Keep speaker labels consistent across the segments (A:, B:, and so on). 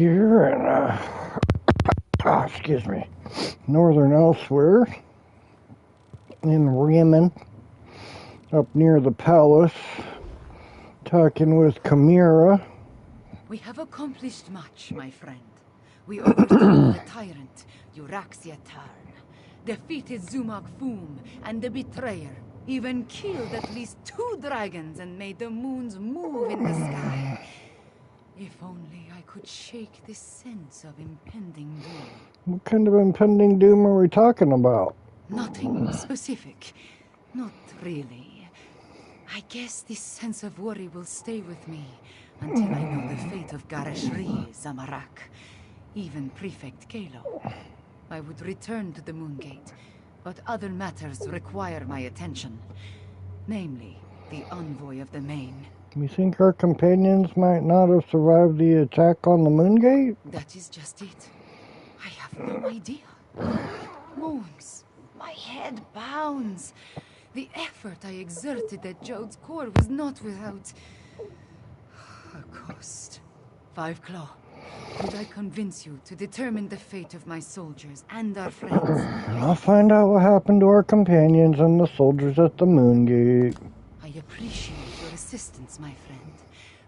A: Here in, excuse me, northern Elsewhere, in Riemann, up near the palace, talking with Chimera.
B: We have accomplished much, my friend. We overthrew the tyrant, Euraxia Tarn, defeated Zumog Foom and the Betrayer, even killed at least 2 dragons and made the moons move in the sky. If only I could shake this sense of impending doom.
A: What kind of impending doom are we talking about?
B: Nothing specific. Not really. I guess this sense of worry will stay with me until I know the fate of Gareshri, Zamarak, even Prefect Kalo. I would return to the Moongate, but other matters require my attention. Namely, the envoy of the Main.
A: You think our companions might not have survived the attack on the Moongate?
B: That is just it. I have no idea. Moons. My head pounds. The effort I exerted at Jode's core was not without a cost. Five Claw, could I convince you to determine the fate of my soldiers and our friends?
A: I'll find out what happened to our companions and the soldiers at the Moongate.
B: I appreciate your assistance, my friend.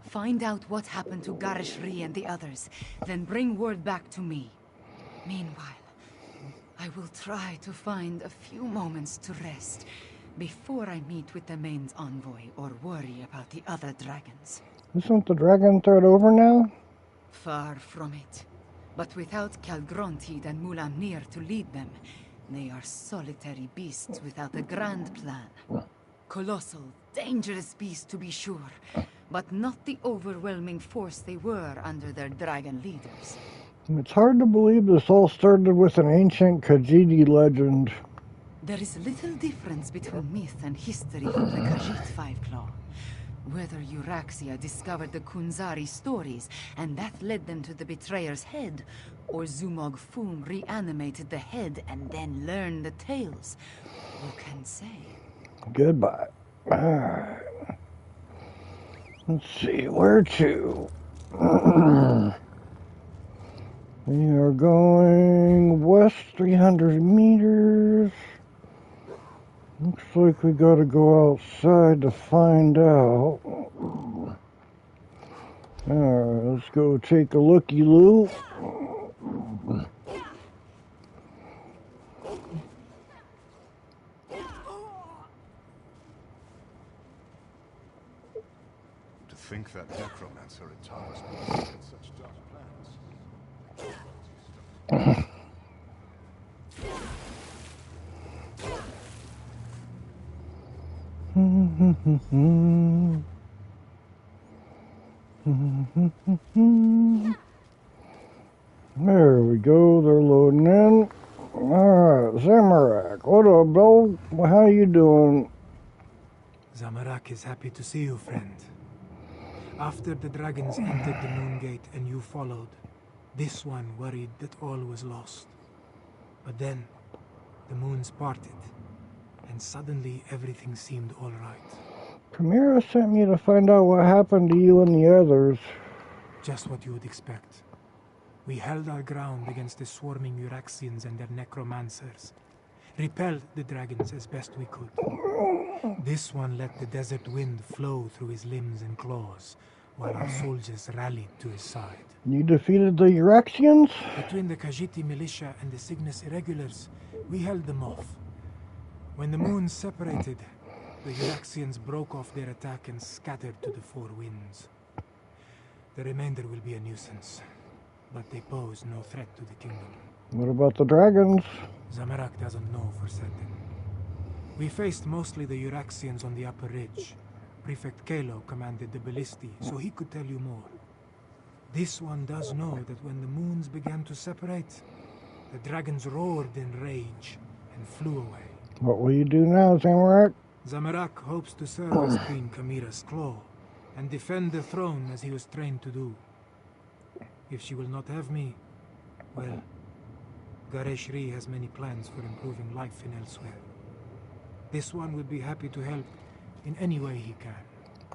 B: Find out what happened to Gareshri and the others, then bring word back to me. Meanwhile, I will try to find a few moments to rest before I meet with the Main's envoy or worry about the other dragons.
A: Isn't the dragon threat over now?
B: Far from it. But without Calgrontid and Mulamnir to lead them, they are solitary beasts without a grand plan. Colossal, dangerous beasts to be sure, but not the overwhelming force they were under their dragon leaders.
A: It's hard to believe this all started with an ancient Khajiit legend.
B: There is little difference between myth and history from the Khajiit Five Claw. Whether Euraxia discovered the Kunzari stories, and that led them to the Betrayer's head, or Zumog Foom reanimated the head and then learned the tales, who can say?
A: Goodbye. Alright. Let's see, where to? We are going west 300 meters. Looks like we gotta go outside to find out. Alright, let's go take a looky-loo.
C: To think that necromancer at Tara's had such dark plans.
A: There we go, they're loading in. Alright, Zamarak, what up, bro? How you doing?
D: Zamarak is happy to see you, friend. After the dragons entered the Moongate and you followed, this one worried that all was lost. But then, the moons parted, and suddenly everything seemed all right.
A: Chimera sent me to find out what happened to you and the others.
D: Just what you would expect. We held our ground against the swarming Euraxians and their necromancers, repelled the dragons as best we could. This one let the desert wind flow through his limbs and claws, while our soldiers rallied to his side.
A: You defeated the Euraxians?
D: Between the Khajiit militia and the Cygnus irregulars, we held them off. When the moons separated, the Euraxians broke off their attack and scattered to the four winds. The remainder will be a nuisance, but they pose no threat to the kingdom.
A: What about the dragons?
D: Zamarak doesn't know for certain. We faced mostly the Euraxians on the upper ridge. Prefect Kalo commanded the ballisti, so he could tell you more. This one does know that when the moons began to separate, the dragons roared in rage and flew away.
A: What will you do now, Zamarak?
D: Zamarak hopes to serve as Queen Chimera's claw and defend the throne as he was trained to do. If she will not have me, well, Gareshri has many plans for improving life in Elsewhere. This one will be happy to help in any way he can.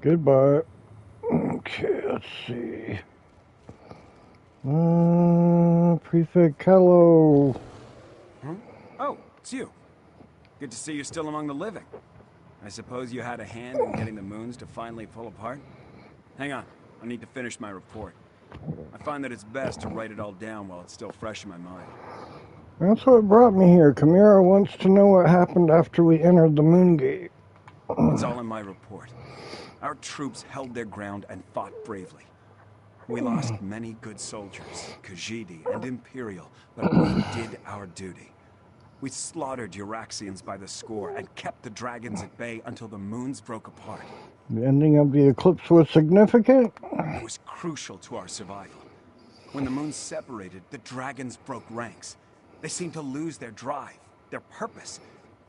A: Goodbye. Okay, let's see. Prefect Kello.
E: Huh? Oh, it's you. Good to see you're still among the living. I suppose you had a hand in getting the moons to finally pull apart? Hang on, I need to finish my report. I find that it's best to write it all down while it's still fresh in my mind.
A: That's what brought me here. Chimera wants to know what happened after we entered the Moon Gate.
E: It's all in my report. Our troops held their ground and fought bravely. We lost many good soldiers, Khajiit and Imperial, but we did our duty. We slaughtered Euraxians by the score and kept the dragons at bay until the moons broke apart.
A: The ending of the eclipse was significant.
E: It was crucial to our survival. When the moons separated, the dragons broke ranks. They seemed to lose their drive, their purpose.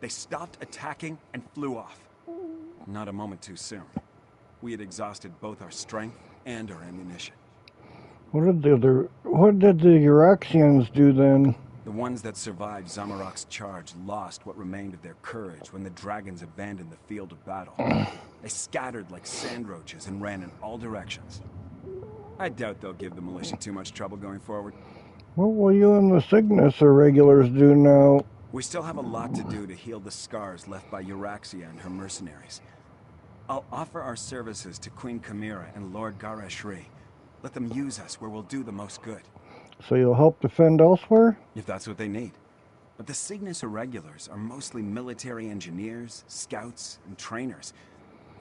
E: They stopped attacking and flew off. Not a moment too soon. We had exhausted both our strength and our ammunition.
A: What did the Euraxians do then?
E: The ones that survived Zamorak's charge lost what remained of their courage when the dragons abandoned the field of battle. They scattered like sand roaches and ran in all directions. I doubt they'll give the militia too much trouble going forward.
A: What will you and the Cygnus irregulars do now?
E: We still have a lot to do to heal the scars left by Euraxia and her mercenaries. I'll offer our services to Queen Chimera and Lord Gareshri. Let them use us where we'll do the most good.
A: So you'll help defend elsewhere?
E: If that's what they need. But the Cygnus Irregulars are mostly military engineers, scouts, and trainers.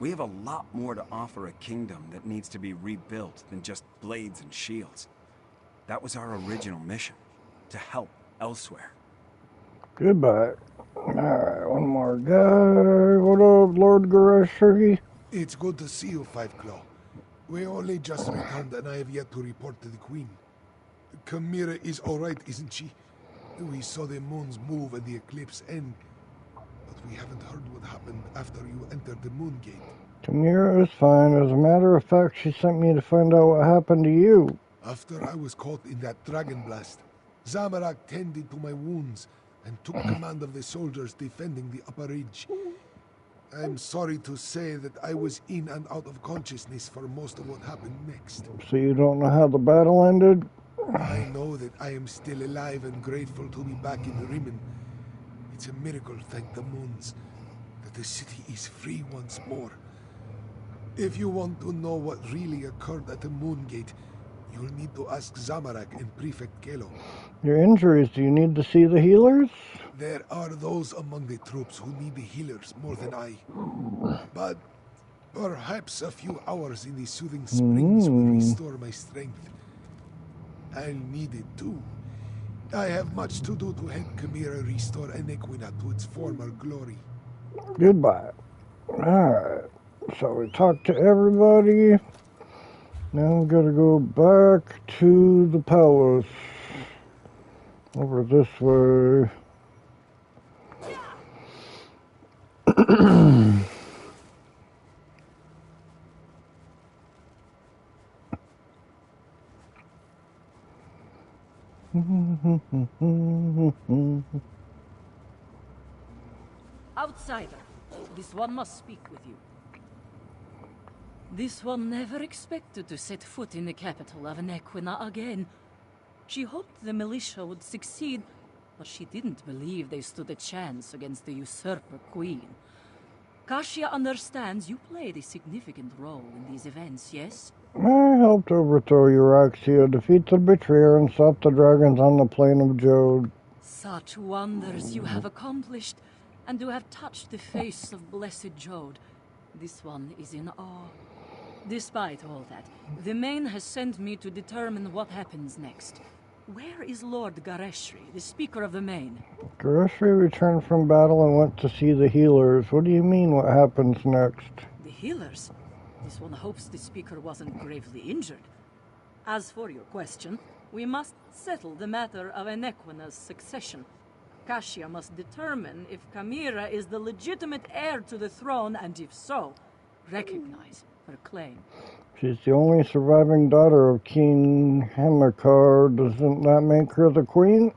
E: We have a lot more to offer a kingdom that needs to be rebuilt than just blades and shields. That was our original mission, to help elsewhere.
A: Goodbye. Alright, one more guy. What up, Lord Gareshri?
F: It's good to see you, Five Claw. We only just returned and I have yet to report to the Queen. Chimera is alright, isn't she? We saw the moons move and the eclipse end, but we haven't heard what happened after you entered the Moon Gate.
A: Chimera is fine. As a matter of fact, she sent me to find out what happened to you.
F: After I was caught in that dragon blast, Zamorak tended to my wounds and took command of the soldiers defending the upper ridge. I'm sorry to say that I was in and out of consciousness for most of what happened next.
A: So you don't know how the battle ended?
F: I know that I am still alive and grateful to be back in Rimmon. It's a miracle, thank the moons, that the city is free once more. If you want to know what really occurred at the Moon Gate, you'll need to ask Zamorak and Prefect Kello.
A: Your injuries, do you need to see the healers?
F: There are those among the troops who need the healers more than I. But perhaps a few hours in the soothing springs will restore my strength. I'll need it too. I have much to do to help Chimera restore Anequina to its former glory.
A: Goodbye. Alright, so we talked to everybody. Now we gotta go back to the palace. Over this way.
G: Outsider, this one must speak with you. This one never expected to set foot in the capital of Anequina again. She hoped the militia would succeed, but she didn't believe they stood a chance against the usurper queen. Kashia understands you played a significant role in these events, yes?
A: I helped overthrow Euraxia, defeat the betrayer, and stop the dragons on the plain of Jode.
G: Such wonders you have accomplished, and to have touched the face of blessed Jode. This one is in awe. Despite all that, the Main has sent me to determine what happens next. Where is Lord Gareshri, the Speaker of the Main?
A: Gareshri returned from battle and went to see the healers. What do you mean, what happens next?
G: The healers? This one hopes the Speaker wasn't gravely injured. As for your question, we must settle the matter of Anequina's succession. Kashia must determine if Chimera is the legitimate heir to the throne, and if so, recognize her claim.
A: She's the only surviving daughter of King Hamilcar. Doesn't that make her the queen?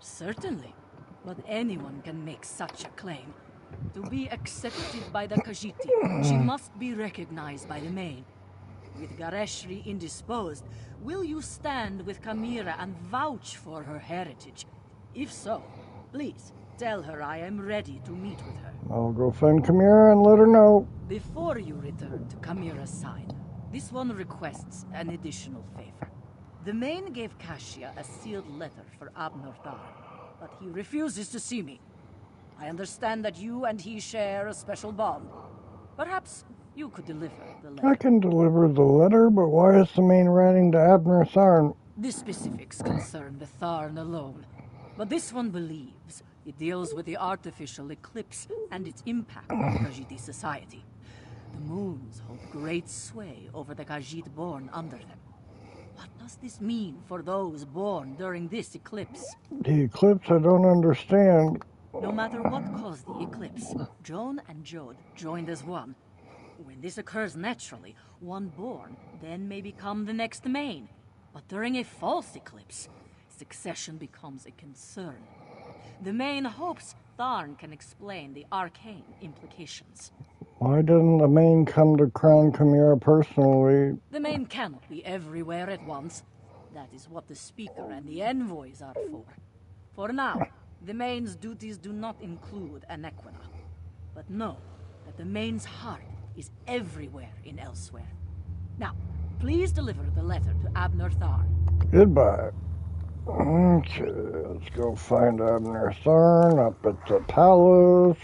G: Certainly, but anyone can make such a claim. To be accepted by the Khajiit, she must be recognized by the Main. With Gareshri indisposed, will you stand with Chimera and vouch for her heritage? If so, please tell her I am ready to meet with her.
A: I'll go find Chimera and let her know.
G: Before you return to Chimera's side, this one requests an additional favor. The Main gave Kashia a sealed letter for Abner Dar, but he refuses to see me. I understand that you and he share a special bond. Perhaps you could deliver the letter.
A: I can deliver the letter, but why is the Main writing to Abner Tharn?
G: The specifics concern the Tharn alone, but this one believes it deals with the artificial eclipse and its impact on Khajiit society. The moons hold great sway over the Khajiit born under them. What does this mean for those born during this eclipse?
A: The eclipse I don't understand.
G: No matter what caused the eclipse, Joan and Jode joined as one. When this occurs naturally, one born then may become the next Main. But during a false eclipse, succession becomes a concern. The Main hopes Tharn can explain the arcane implications.
A: Why didn't the Main come to crown Chimera personally?
G: The Main cannot be everywhere at once. That is what the Speaker and the Envoys are for. For now, the Main's duties do not include Anequina. But know that the Main's heart is everywhere in Elsewhere. Now, please deliver the letter to Abner Tharn.
A: Goodbye. Okay, let's go find Abner Tharn up at the palace.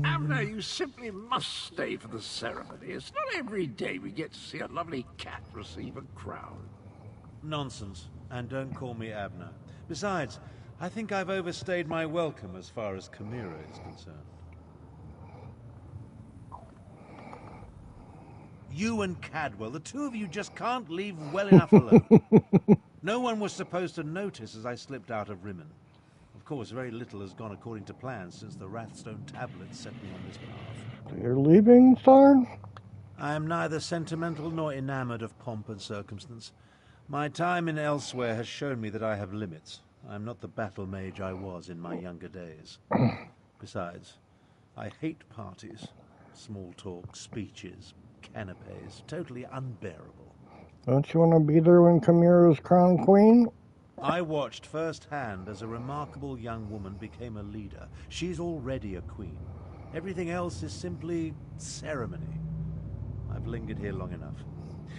H: Abner, you simply must stay for the ceremony. It's not every day we get to see a lovely cat receive a crown.
I: Nonsense. And don't call me Abner. Besides, I think I've overstayed my welcome as far as Chimera is concerned. You and Cadwell, the two of you just can't leave well enough alone. No one was supposed to notice as I slipped out of Rimmen. Of course, very little has gone according to plan since the Wrathstone tablets set me on this path.
A: You're leaving, Tharn?
I: I am neither sentimental nor enamored of pomp and circumstance. My time in Elsewhere has shown me that I have limits. I am not the battle mage I was in my younger days. Besides, I hate parties. Small talk, speeches, canapes, totally unbearable.
A: Don't you want to be there when Chimera's crowned queen?
I: I watched firsthand as a remarkable young woman became a leader. She's already a queen. Everything else is simply ceremony. I've lingered here long enough.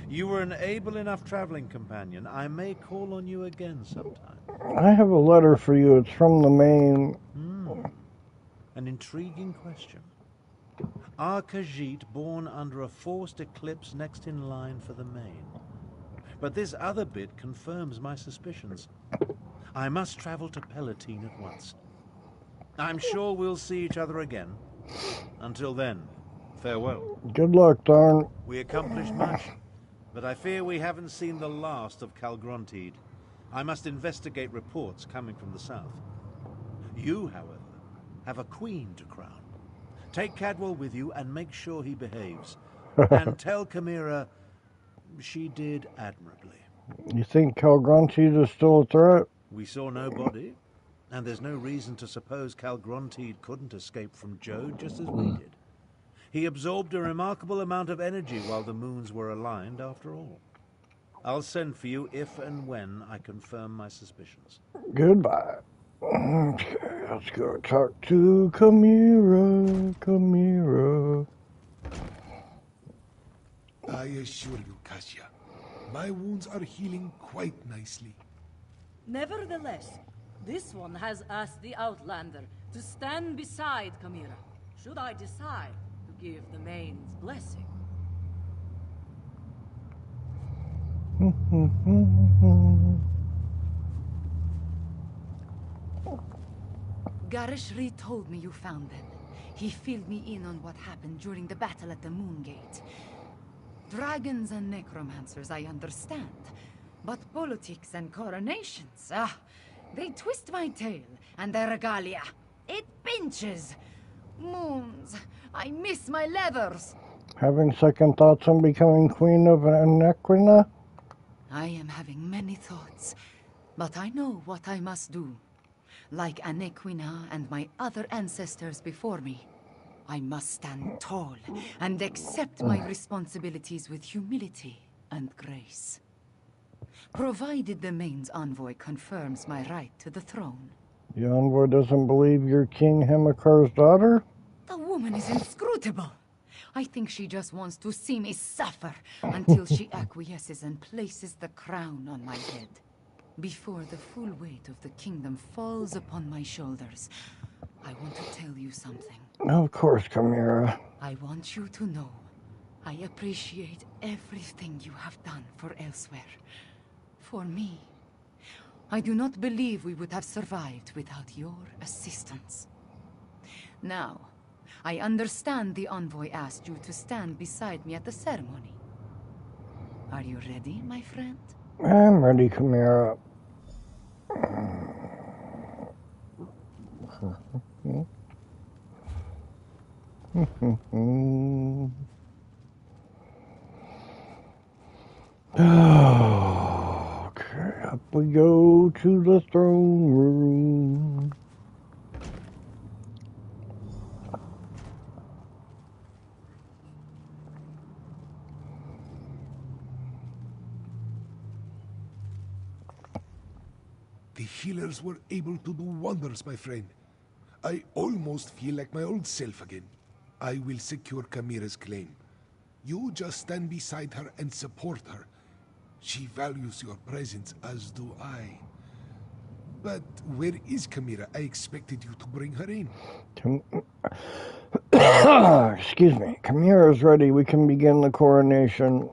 I: You were an able enough traveling companion. I may call on you again sometime.
A: I have a letter for you. It's from the Main.
I: An intriguing question. Are Khajiit born under a forced eclipse next in line for the Main? But this other bit confirms my suspicions. I must travel to Palatine at once. I'm sure we'll see each other again. Until then, farewell.
A: Good luck, Tharn.
I: We accomplished much, but I fear we haven't seen the last of Calgrontiid. I must investigate reports coming from the south. You, however, have a queen to crown. Take Cadwell with you and make sure he behaves. And tell Chimera she did admirably.
A: You think Calgrontiid is still a threat?
I: We saw no body, and there's no reason to suppose Calgrontiid couldn't escape from Jode just as we did. He absorbed a remarkable amount of energy while the moons were aligned, after all. I'll send for you if and when I confirm my suspicions.
A: Goodbye. Okay, let's go talk to Chimera. Chimera.
F: I assure you, Kasia, my wounds are healing quite nicely.
G: Nevertheless, this one has asked the Outlander to stand beside Chimera, should I decide to give the Main's blessing.
B: Gareshri told me you found them. He filled me in on what happened during the battle at the Moon Gate. Dragons and necromancers, I understand. But politics and coronations, they twist my tail, and their regalia, it pinches. Moons, I miss my leathers.
A: Having second thoughts on becoming queen of Anequina?
B: I am having many thoughts. But I know what I must do. Like Anequina and my other ancestors before me, I must stand tall and accept my responsibilities with humility and grace. Provided the Main's envoy confirms my right to the throne.
A: The envoy doesn't believe you're King Hemikar's daughter?
B: The woman is inscrutable. I think she just wants to see me suffer until she acquiesces and places the crown on my head. Before the full weight of the kingdom falls upon my shoulders, I want to tell you something.
A: Of course, Chimera.
B: I want you to know I appreciate everything you have done for Elsewhere. For me. I do not believe we would have survived without your assistance. Now, I understand the envoy asked you to stand beside me at the ceremony. Are you ready, my friend?
A: I'm ready, Chimera. Okay, up we go to the throne room.
F: The healers were able to do wonders, my friend. I almost feel like my old self again. I will secure Chimera's claim. You just stand beside her and support her. She values your presence, as do I. But where is Chimera? I expected you to bring her in.
A: Excuse me. Chimera's ready. We can begin the coronation.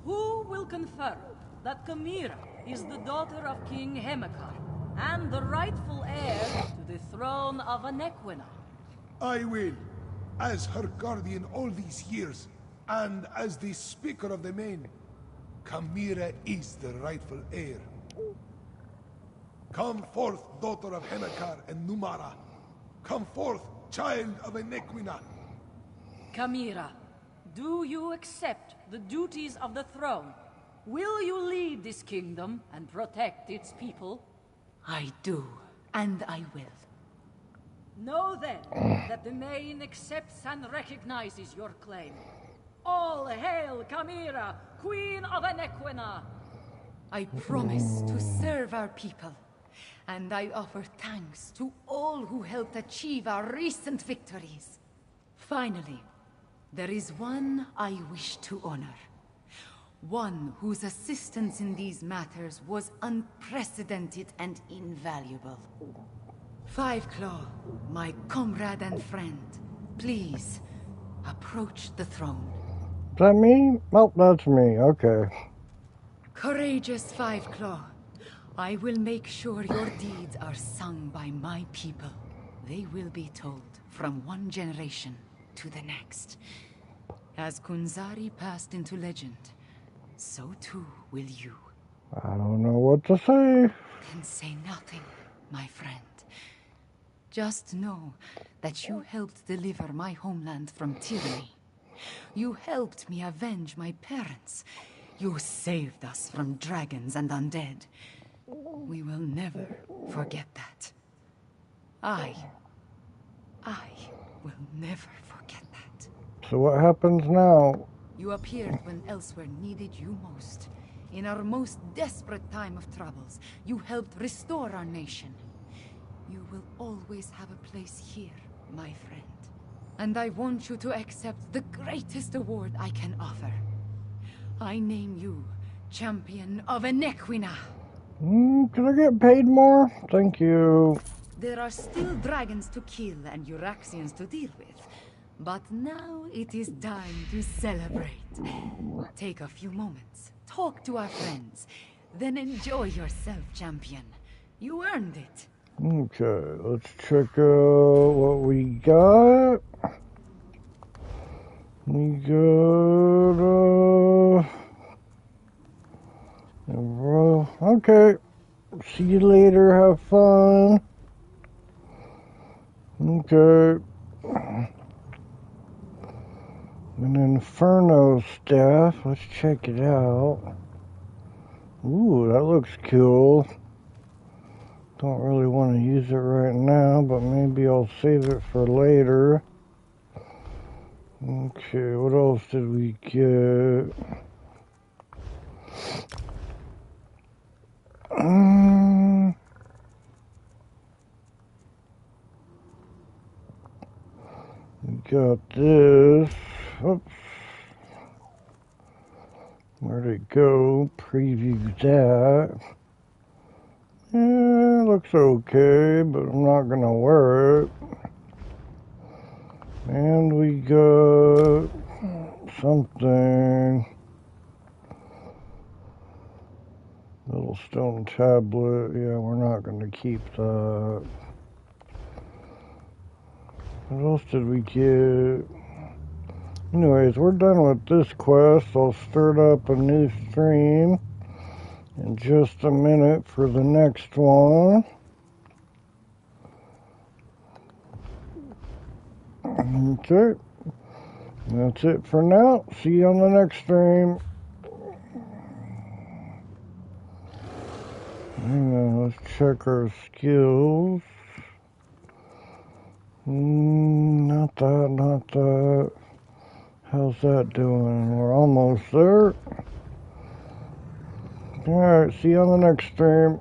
G: Who will confirm that Chimera is the daughter of King Hemikar and the rightful heir to the throne of Anequina?
F: I will, as her guardian all these years, and as the Speaker of the Main. Chimera is the rightful heir. Come forth, daughter of Hemikar and Numara. Come forth, child of Anequina.
G: Chimera, do you accept the duties of the throne? Will you lead this kingdom and protect its people?
B: I do, and I will.
G: Know then that the Main accepts and recognizes your claim. All hail Chimera, Queen of Anequina!
B: I promise to serve our people, and I offer thanks to all who helped achieve our recent victories. Finally, there is one I wish to honor. One whose assistance in these matters was unprecedented and invaluable. Fiveclaw, my comrade and friend, please, approach the throne.
A: Is that me? Oh, that's me. Okay.
B: Courageous Fiveclaw, I will make sure your deeds are sung by my people. They will be told from one generation to the next. As Kunzari passed into legend, so too will you.
A: I don't know what to say.
B: Then say nothing, my friend. Just know that you helped deliver my homeland from tyranny. You helped me avenge my parents. You saved us from dragons and undead. We will never forget that. I will never forget that.
A: So what happens now?
B: You appeared when Elsewhere needed you most. In our most desperate time of troubles, you helped restore our nation. You will always have a place here, my friend. And I want you to accept the greatest award I can offer. I name you Champion of Anequina.
A: Can I get paid more? Thank you.
B: There are still dragons to kill and Euraxians to deal with. But now it is time to celebrate. Take a few moments, talk to our friends, then enjoy yourself, champion. You earned it.
A: Okay, let's check out what we got. We got, okay. See you later, have fun. Okay. An Inferno staff, let's check it out. Ooh, that looks cool. Don't really want to use it right now, but maybe I'll save it for later. Okay, what else did we get? We got this. Oops. Where'd it go? Preview that. Yeah, looks okay, but I'm not gonna wear it. And we got something. Little stone tablet. Yeah, we're not gonna keep that. What else did we get? Anyways, we're done with this quest. I'll start up a new stream in just a minute for the next one. Okay. That's it for now. See you on the next stream. Let's check our skills. Not that, not that. How's that doing? We're almost there. Alright, see you on the next stream.